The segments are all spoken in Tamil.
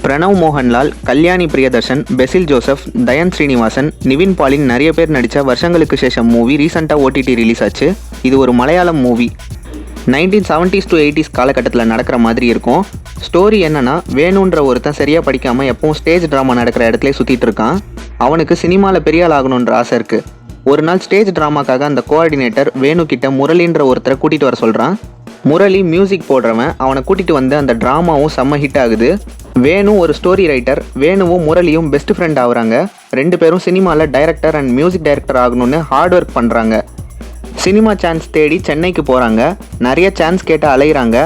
பிரணவ் மோகன்லால், கல்யாணி பிரியதர்ஷன், பெசில் ஜோசப், தயன் ஸ்ரீனிவாசன், நிவின் பாலின் நிறைய பேர் நடித்த வருஷங்களுக்கு சேஷம் மூவி ரீசெண்டாக ஓடிடி ரிலீஸ் ஆச்சு. இது ஒரு Malayalam movie. 1970s to 80s காலகட்டத்தில் நடக்கிற மாதிரி இருக்கும். ஸ்டோரி என்னன்னா, வேணுன்ற ஒருத்தன் சரியாக படிக்காமல் எப்பவும் ஸ்டேஜ் ட்ராமா நடக்கிற இடத்துல சுற்றிட்டு இருக்கான். அவனுக்கு சினிமாவில் பெரிய ஆள் ஆகணுன்ற ஆசை இருக்குது. ஒரு நாள் ஸ்டேஜ் ட்ராமாக்காக அந்த கோஆர்டினேட்டர் வேணு கிட்ட முரளின்ற ஒருத்தரை கூட்டிகிட்டு வர சொல்கிறான். முரளி மியூசிக் போடுறவன். அவனை கூட்டிகிட்டு வந்து அந்த ட்ராமாவும் செம்ம ஹிட் ஆகுது. வேணு ஒரு ஸ்டோரி ரைட்டர். வேணுவும் முரளியும் பெஸ்ட் ஃப்ரெண்ட் ஆகுறாங்க. ரெண்டு பேரும் சினிமாவில் டைரக்டர் அண்ட் மியூசிக் டைரக்டர் ஆகணும்னு ஹார்ட் ஒர்க் பண்ணுறாங்க. சினிமா சான்ஸ் தேடி சென்னைக்கு போகிறாங்க. நிறைய சான்ஸ் கேட்டு அலைகிறாங்க.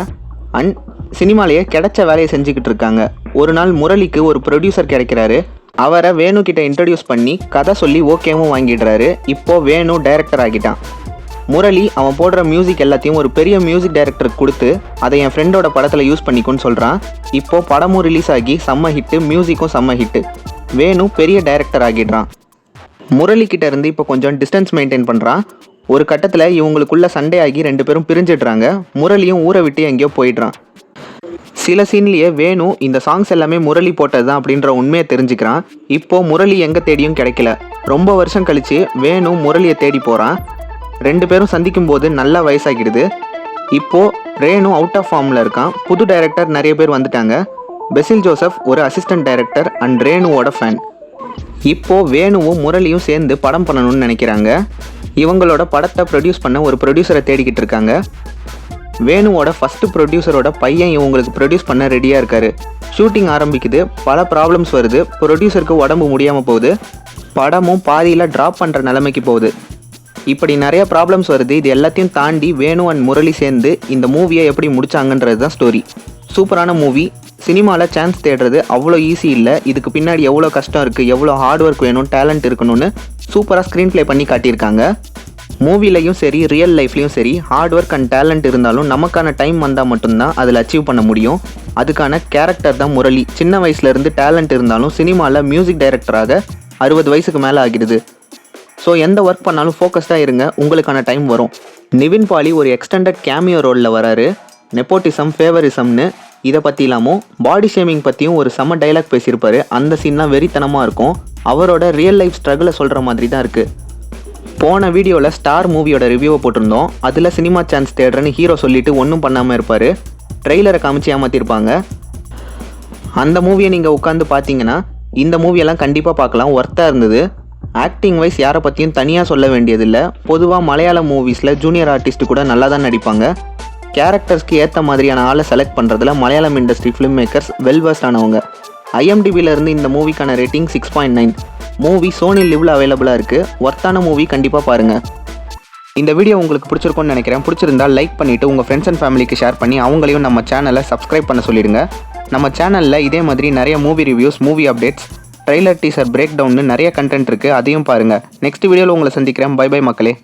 அண்ட் சினிமாலேயே கிடைச்ச வேலையை செஞ்சுக்கிட்டு இருக்காங்க. ஒரு நாள் முரளிக்கு ஒரு ப்ரொடியூசர் கிடைக்கிறாரு. அவரை வேணு கிட்ட இன்ட்ரடியூஸ் பண்ணி கதை சொல்லி ஓகேவும் வாங்கிடுறாரு. இப்போது வேணு டைரக்டர் ஆகிட்டான். முரளி அவன் போடுற மியூசிக் எல்லாத்தையும் ஒரு பெரிய மியூசிக் டைரக்டருக்கு கொடுத்து அதை என் ஃப்ரெண்டோட படத்தில் யூஸ் பண்ணிக்குன்னு சொல்கிறான். இப்போது படமும் ரிலீஸ் ஆகி செம்ம ஹிட்டு, மியூசிக்கும் செம்ம ஹிட்டு. வேணு பெரிய டைரக்டர் ஆகிடுறான். முரளி கிட்ட இருந்து இப்போ கொஞ்சம் டிஸ்டன்ஸ் மெயின்டைன் பண்ணுறான். ஒரு கட்டத்தில் இவங்களுக்குள்ள சண்டே ஆகி ரெண்டு பேரும் பிரிஞ்சிடுறாங்க. முரளியும் ஊரை விட்டு எங்கேயோ போயிடுறான். சில சீன்லேயே வேணு இந்த சாங்ஸ் எல்லாமே முரளி போட்டது தான் அப்படின்ற உண்மையை தெரிஞ்சுக்கிறான். இப்போது முரளி எங்கே தேடியும் கிடைக்கல. ரொம்ப வருஷம் கழித்து வேணு முரளியை தேடி போகிறான். ரெண்டு பேரும் சந்திக்கும் போது நல்லா வயசாகிடுது. இப்போது ரேணு அவுட் ஆஃப் ஃபார்மில் இருக்கான். புது டைரக்டர் நிறைய பேர் வந்துட்டாங்க. பெசில் ஜோசப் ஒரு அசிஸ்டன்ட் டைரக்டர் அண்ட் ரேணுவோட ஃபேன். இப்போது வேணுவும் முரளியும் சேர்ந்து படம் பண்ணணும்னு நினைக்கிறாங்க. இவங்களோட படத்தை ப்ரொடியூஸ் பண்ண ஒரு ப்ரொடியூசரை தேடிக்கிட்டு இருக்காங்க. வேணுவோட ஃபஸ்ட்டு ப்ரொடியூசரோட பையன் இவங்களுக்கு ப்ரொடியூஸ் பண்ண ரெடியாக இருக்கார். ஷூட்டிங் ஆரம்பிக்குது. பல ப்ராப்ளம்ஸ் வருது. ப்ரொடியூசருக்கு உடம்பு முடியாமல் போகுது. படமும் பாதியில் ட்ராப் பண்ணுற நிலைமைக்கு போகுது. இப்படி நிறைய ப்ராப்ளம்ஸ் வருது. இது எல்லாத்தையும் தாண்டி வேணு அண்ட் முரளி சேர்ந்து இந்த மூவியை எப்படி முடிச்சாங்கன்றது தான் ஸ்டோரி. சூப்பரான மூவி. சினிமாவில் சான்ஸ் தேடுறது அவ்வளோ ஈஸி இல்லை. இதுக்கு பின்னாடி எவ்வளோ கஷ்டம் இருக்குது, எவ்வளோ ஹார்ட் ஒர்க் வேணும், டேலண்ட் இருக்கணும்னு சூப்பராக ஸ்க்ரீன் ப்ளே பண்ணி காட்டியிருக்காங்க. மூவிலையும் சரி, ரியல் லைஃப்லையும் சரி, ஹார்ட் ஒர்க் அண்ட் டேலண்ட் இருந்தாலும் நமக்கான டைம் வந்தால் மட்டும்தான் அதில் அச்சீவ் பண்ண முடியும். அதுக்கான கேரக்டர் தான் முரளி. சின்ன வயசுலேருந்து டேலண்ட் இருந்தாலும் சினிமாவில் மியூசிக் டைரக்டராக 60 வயசுக்கு மேலே ஆகிடுது. ஸோ எந்த ஒர்க் பண்ணாலும் ஃபோக்கஸ்டாக இருங்க, உங்களுக்கான டைம் வரும். நிவின் பாலி ஒரு எக்ஸ்டெண்டட் கேமியோ ரோலில் வராரு. நெப்போட்டிசம், ஃபேவரிசம்னு இதை பற்றிலாமும் பாடி ஷேமிங் பற்றியும் ஒரு செம்ம டைலாக் பேசியிருப்பார். அந்த சீன்லாம் வெறித்தனமாக இருக்கும். அவரோட ரியல் லைஃப் ஸ்ட்ரகிளை சொல்கிற மாதிரி தான் இருக்குது. போன வீடியோவில் ஸ்டார் மூவியோட ரிவ்யூவை போட்டிருந்தோம். அதில் சினிமா சான்ஸ் தேடுறேன்னு ஹீரோ சொல்லிவிட்டு ஒன்றும் பண்ணாமல் இருப்பார். ட்ரெய்லரை காமிச்சு ஏமாற்றிருப்பாங்க. அந்த மூவியை நீங்கள் உட்காந்து பார்த்தீங்கன்னா இந்த மூவியெல்லாம் கண்டிப்பாக பார்க்கலாம். ஒர்த்தாக இருந்தது. ஆக்டிங் வைஸ் யாரை பற்றியும் தனியாக சொல்ல வேண்டியதில்லை. பொதுவாக மலையாள மூவிஸில் ஜூனியர் ஆர்டிஸ்ட்டு கூட நல்லா தான் நடிப்பாங்க. கேரக்டர்ஸ்க்கு ஏற்ற மாதிரியான ஆளை செலக்ட் பண்ணுறதுல மலையாளம் இண்டஸ்ட்ரி ஃபிலிம் மேக்கர்ஸ் வெல்வர்ஸ்ட் ஆனவங்க. IMDbலேருந்து இந்த மூவிக்கான ரேட்டிங் 6.9. மூவி சோனி லிவ்வில் அவைலபிளாக இருக்குது. ஒர்த்தான மூவி, கண்டிப்பாக பாருங்கள். இந்த வீடியோ உங்களுக்கு பிடிச்சிருக்கும்னு நினைக்கிறேன். பிடிச்சிருந்தால் லைக் பண்ணிவிட்டு உங்கள் ஃப்ரெண்ட்ஸ் அண்ட் ஃபேமிலிக்கு ஷேர் பண்ணி அவங்களையும் நம்ம சேனலை சப்ஸ்கிரைப் பண்ண சொல்லிடுங்க. நம்ம சேனலில் இதே மாதிரி நிறைய movie reviews, movie updates, trailer, teaser, break டவுன்னு நிறைய கண்டென்ட் இருக்குது. அதையும் பாருங்கள். நெக்ஸ்ட் வீடியோவில் உங்களை சந்திக்கிறேன். பை பை மக்களே.